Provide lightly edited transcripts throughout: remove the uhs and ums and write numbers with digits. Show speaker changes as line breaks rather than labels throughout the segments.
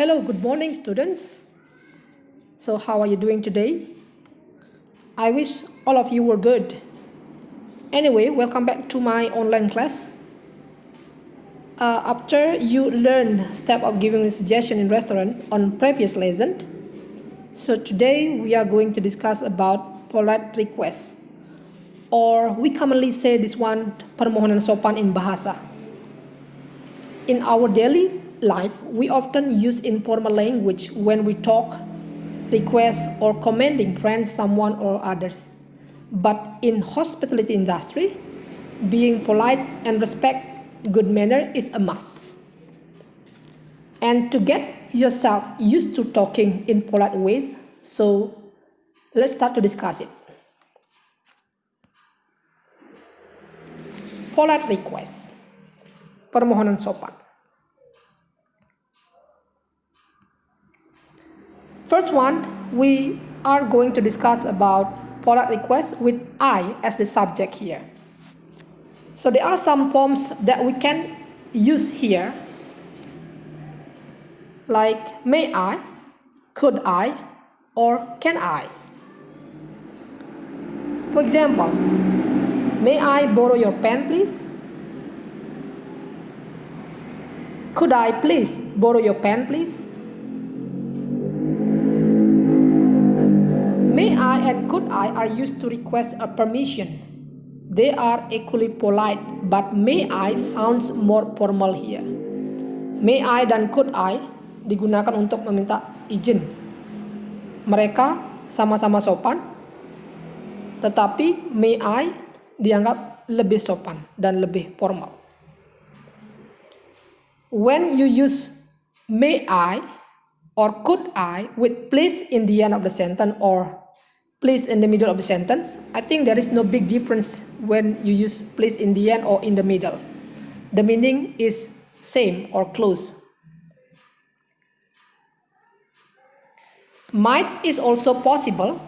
Hello, good morning, students. So, how are you doing today? I wish all of you were good. Anyway, welcome back to my online class. After you learned step of giving a suggestion in restaurant on previous lesson, so today we are going to discuss about polite request, or we commonly say this one permohonan sopan in bahasa. In our daily life, we often use informal language when we talk, request, or commending friends, someone, or others. But in hospitality industry, being polite and respect good manner is a must. And to get yourself used to talking in polite ways, so let's start to discuss it. Polite request, permohonan sopan. First one, we are going to discuss about polite request with I as the subject here. So there are some forms that we can use here, like may I, could I, or can I. For example, may I borrow your pen, please? Could I please borrow your pen, please? May I and could I are used to request a permission. They are equally polite, but may I sounds more formal here. May I dan could I digunakan untuk meminta izin. Mereka sama-sama sopan, tetapi may I dianggap lebih sopan dan lebih formal. When you use may I or could I with please in the end of the sentence or please in the middle of the sentence, I think there is no big difference when you use please in the end or in the middle. The meaning is same or close. Might is also possible.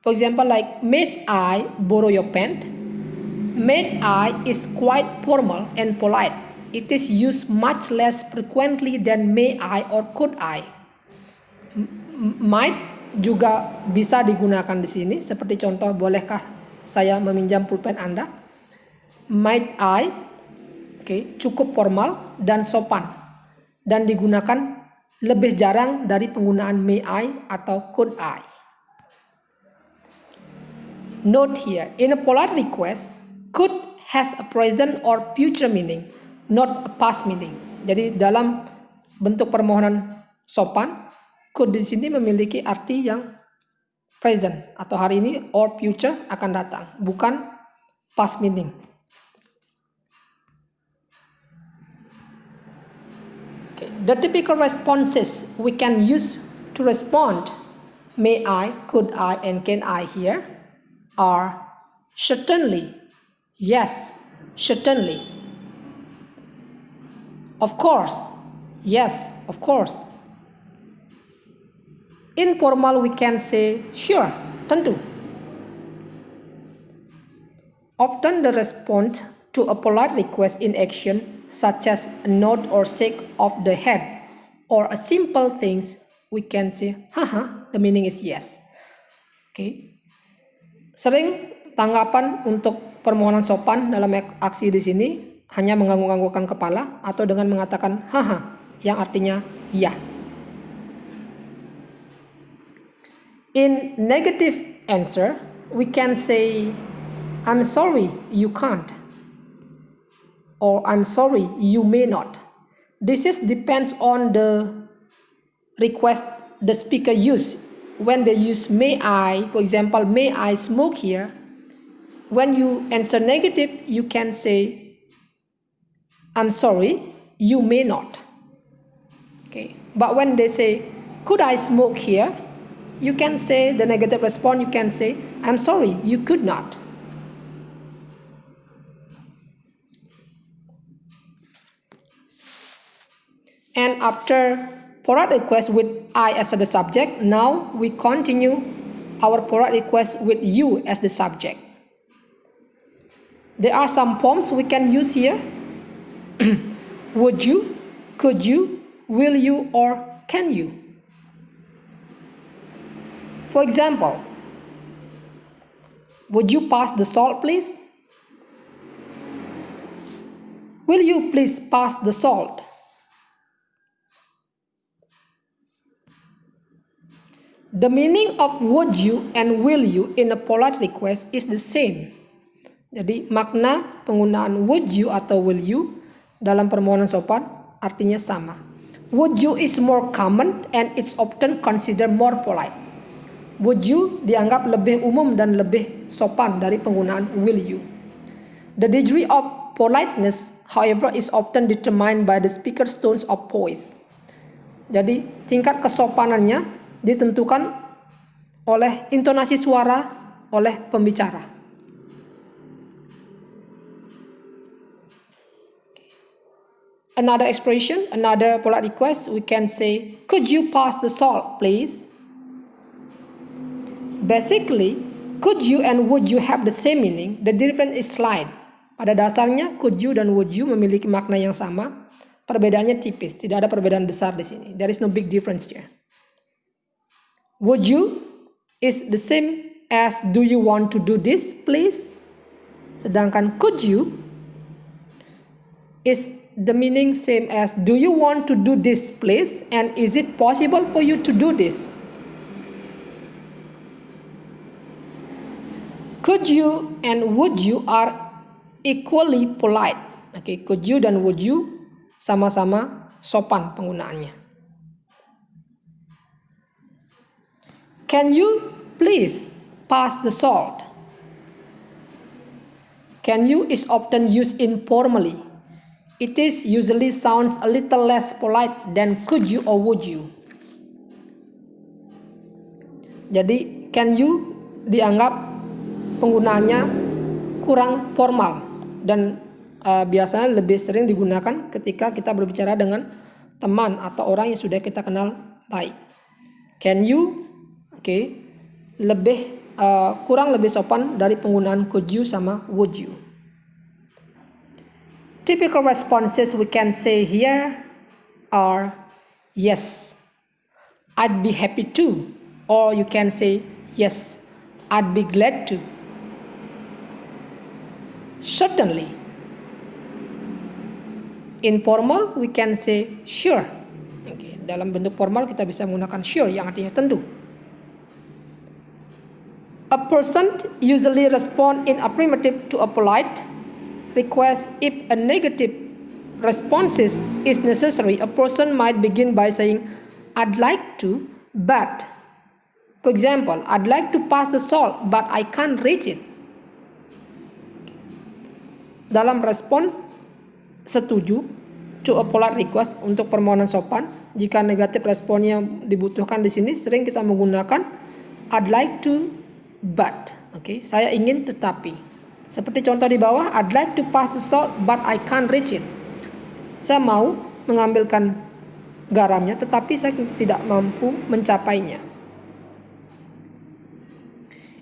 For example, like may I borrow your pen? May I is quite formal and polite. It is used much less frequently than may I or could I. Might juga bisa digunakan di sini, seperti contoh, bolehkah saya meminjam pulpen Anda? Might I, cukup formal dan sopan, dan digunakan lebih jarang dari penggunaan may I atau could I. Note here, in a polite request, could has a present or future meaning, not a past meaning. Jadi dalam bentuk permohonan sopan, could di sini memiliki arti yang present atau hari ini or future akan datang, bukan past meaning. The typical responses we can use to respond may I, could I, and can I here are certainly, yes, certainly, of course, yes, of course. Informal we can say sure, tentu. Often the response to a polite request in action, such as a nod or shake of the head or a simple things, we can say haha, the meaning is yes. Sering tanggapan untuk permohonan sopan dalam aksi di sini hanya mengangguk-anggukkan kepala atau dengan mengatakan haha yang artinya iya. In negative answer, we can say, I'm sorry, you can't. Or I'm sorry, you may not. This depends on the request the speaker use. When they use may I, for example, may I smoke here? When you answer negative, you can say, I'm sorry, you may not. But when they say, could I smoke here? You can say the negative response, you can say, I'm sorry, you could not. And after polite request with I as the subject, now we continue our polite request with you as the subject. There are some forms we can use here. Would you, could you, will you, or can you. For example, would you pass the salt, please? Will you please pass the salt? The meaning of would you and will you in a polite request is the same. Jadi makna penggunaan would you atau will you dalam permohonan sopan artinya sama. Would you is more common and it's often considered more polite. Would you dianggap lebih umum dan lebih sopan dari penggunaan will you. The degree of politeness, however, is often determined by the speaker's tones of voice. Jadi tingkat kesopanannya ditentukan oleh intonasi suara oleh pembicara. Another expression, another polite request, we can say, could you pass the salt, please? Basically, could you and would you have the same meaning. The difference is slight. Pada dasarnya, could you dan would you memiliki makna yang sama. Perbedaannya tipis, tidak ada perbedaan besar di sini. There is no big difference here. Would you is the same as do you want to do this, please? Sedangkan could you is the meaning same as do you want to do this, please? And is it possible for you to do this? Could you and would you are equally polite. Okay, could you dan would you sama-sama sopan penggunaannya. Can you please pass the salt? Can you is often used informally. It is usually sounds a little less polite than could you or would you. Jadi can you dianggap penggunaannya kurang formal dan biasanya lebih sering digunakan ketika kita berbicara dengan teman atau orang yang sudah kita kenal baik. Can you, kurang lebih sopan dari penggunaan could you sama would you. Typical responses we can say here are yes, I'd be happy to, or you can say yes, I'd be glad to. Certainly. Informal we can say sure. Dalam bentuk formal kita bisa menggunakan sure yang artinya tentu. A person usually respond in affirmative to a polite request. If a negative response is necessary, a person might begin by saying, I'd like to, but. For example, I'd like to pass the salt, but I can't reach it. Dalam respon setuju to a polite request untuk permohonan sopan, jika negatif responnya dibutuhkan di sini, sering kita menggunakan I'd like to, but. Saya ingin tetapi. Seperti contoh di bawah, I'd like to pass the salt but I can't reach it. Saya mau mengambilkan garamnya tetapi saya tidak mampu mencapainya.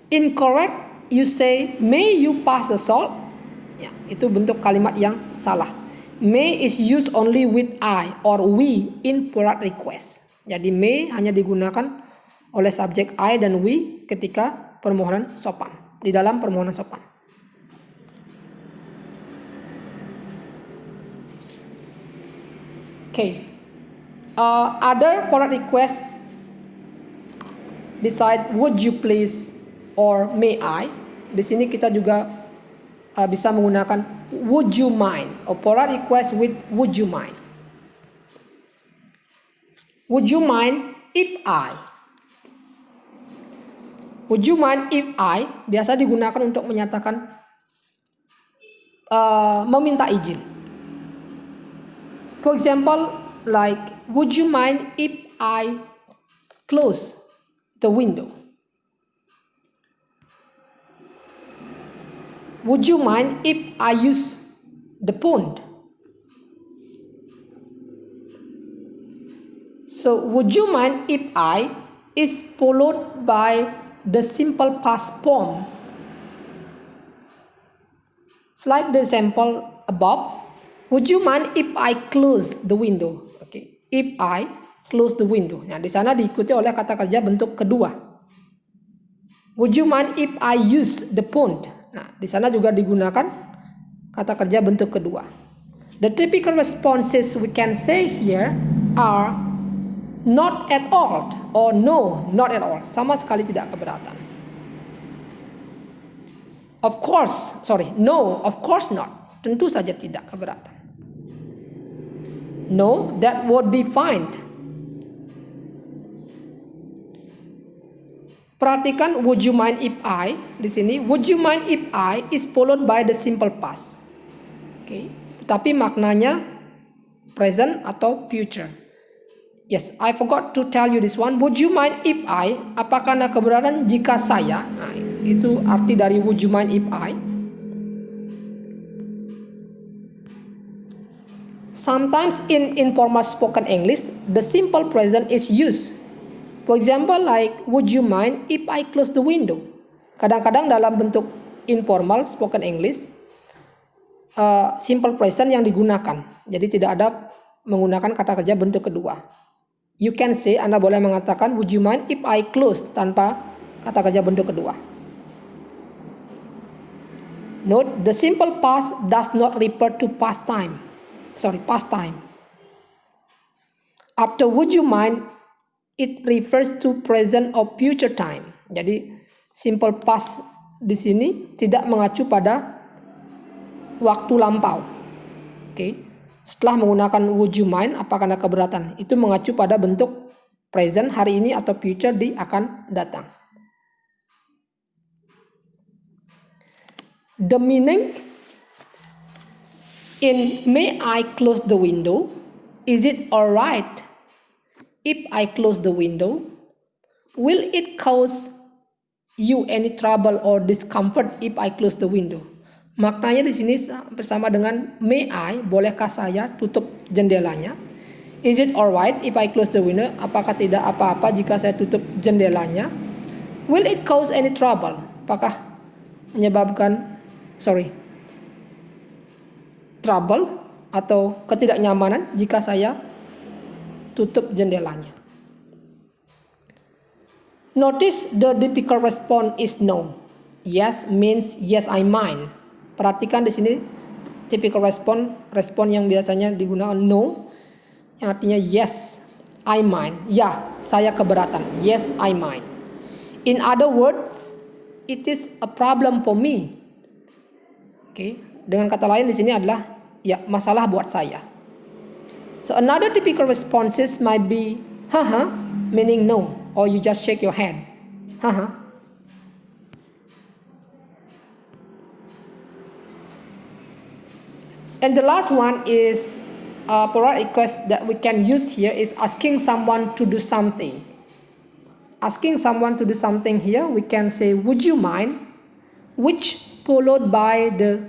Incorrect, you say may you pass the salt. Ya, itu bentuk kalimat yang salah. May is used only with I or we in polite request. Jadi may hanya digunakan oleh subjek I dan we ketika permohonan sopan, di dalam permohonan sopan. Other polite requests beside would you please or may I. Di sini kita juga bisa menggunakan would you mind, or polite request with would you mind. Would you mind if I? Would you mind if I biasa digunakan untuk menyatakan meminta izin. For example, like, would you mind if I close the window? Would you mind if I use the phone? So, would you mind if I is followed by the simple past form. It's like the example above. Would you mind if I close the window? if I close the window. Nah, di sana diikuti oleh kata kerja bentuk kedua. Would you mind if I use the phone? Nah, di sana juga digunakan kata kerja bentuk kedua. The typical responses we can say here are not at all or no, not at all. Sama sekali tidak keberatan. No, of course not. Tentu saja tidak keberatan. No, that would be fine. Perhatikan would you mind if I di sini. Would you mind if I is followed by the simple past. Okay. Tetapi maknanya present atau future. Yes, I forgot to tell you this one. Would you mind if I? Apakah Anda keberatan jika saya? Nah, itu arti dari would you mind if I. Sometimes in informal spoken English, the simple present is used. For example, like, would you mind if I close the window? Kadang-kadang dalam bentuk informal spoken English, simple present yang digunakan. Jadi tidak ada menggunakan kata kerja bentuk kedua. You can say, Anda boleh mengatakan, would you mind if I close, tanpa kata kerja bentuk kedua. Note, the simple past does not refer to past time. After would you mind, it refers to present or future time. Jadi simple past di sini tidak mengacu pada waktu lampau. Oke. Setelah menggunakan would you mind, apakah Anda keberatan? Itu mengacu pada bentuk present hari ini atau future di akan datang. The meaning in may I close the window? Is it alright if I close the window? Will it cause you any trouble or discomfort if I close the window? Maknanya di sini bersama dengan may I, bolehkah saya tutup jendelanya? Is it alright if I close the window? Apakah tidak apa-apa jika saya tutup jendelanya? Will it cause any trouble? Apakah menyebabkan trouble atau ketidaknyamanan jika saya tutup jendelanya? Notice the typical response is no. Yes means yes I mind. Perhatikan di sini typical respon yang biasanya digunakan no, yang artinya yes I mind. Ya, saya keberatan. Yes I mind. In other words, it is a problem for me. Oke, dengan kata lain di sini adalah ya, masalah buat saya. So another typical responses might be haha, meaning no, or you just shake your head. Haha. And the last one is polite request that we can use here is asking someone to do something. Asking someone to do something here, we can say would you mind, which followed by the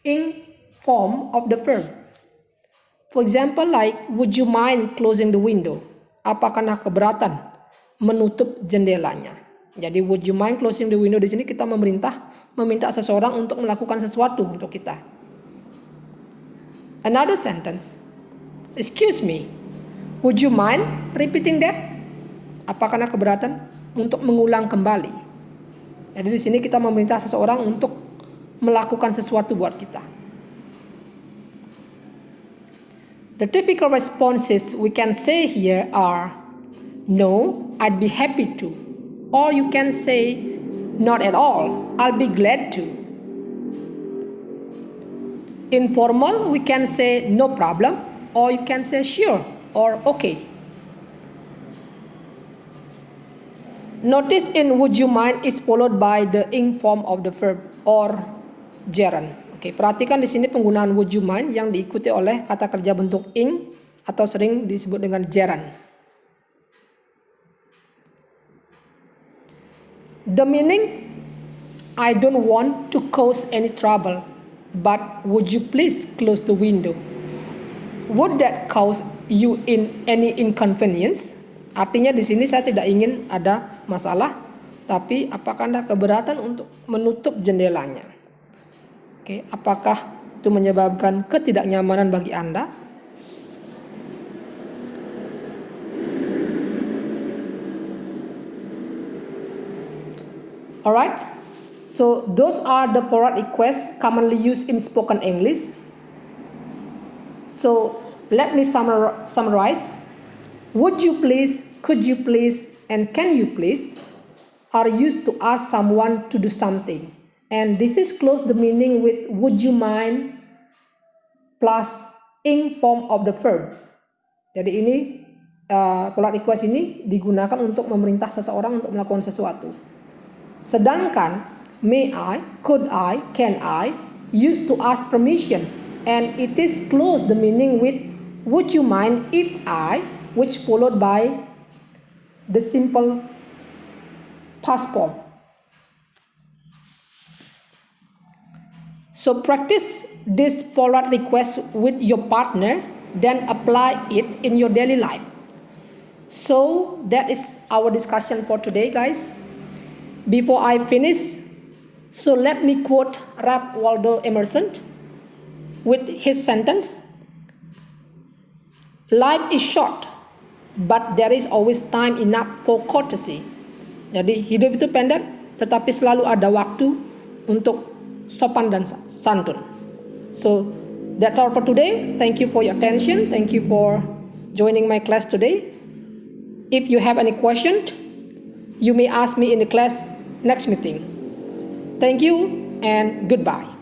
ing form of the verb. For example, like, would you mind closing the window? Apakah Anda keberatan menutup jendelanya? Jadi would you mind closing the window di sini kita meminta seseorang untuk melakukan sesuatu untuk kita. Another sentence. Excuse me. Would you mind repeating that? Apakah Anda keberatan untuk mengulang kembali? Jadi di sini kita meminta seseorang untuk melakukan sesuatu buat kita. The typical responses we can say here are no, I'd be happy to. Or you can say not at all, I'll be glad to. Informal, we can say no problem, or you can say sure or okay. Notice in would you mind is followed by the ing form of the verb or gerund. Oke, perhatikan di sini penggunaan would you mind yang diikuti oleh kata kerja bentuk ing atau sering disebut dengan gerund. The meaning, I don't want to cause any trouble, but would you please close the window? Would that cause you any inconvenience? Artinya di sini saya tidak ingin ada masalah, tapi apakah Anda keberatan untuk menutup jendelanya? Oke, apakah itu menyebabkan ketidaknyamanan bagi Anda? Alright, so those are the polite requests commonly used in spoken English. So let me summarize. Would you please, could you please, and can you please are used to ask someone to do something. And this is close the meaning with would you mind plus ing form of the verb. Jadi ini polite request ini digunakan untuk memerintah seseorang untuk melakukan sesuatu. Sedangkan may I, could I, can I used to ask permission, and it is close the meaning with would you mind if I, which followed by the simple past form. So practice this polite request with your partner, then apply it in your daily life. So that is our discussion for today, guys. Before I finish, so let me quote Ralph Waldo Emerson with his sentence. Life is short, but there is always time enough for courtesy. Jadi hidup itu pendek, tetapi selalu ada waktu untuk sopan dan santun. So that's all for today. Thank you for your attention. Thank you for joining my class today. If you have any question, you may ask me in the class next meeting. Thank you and goodbye.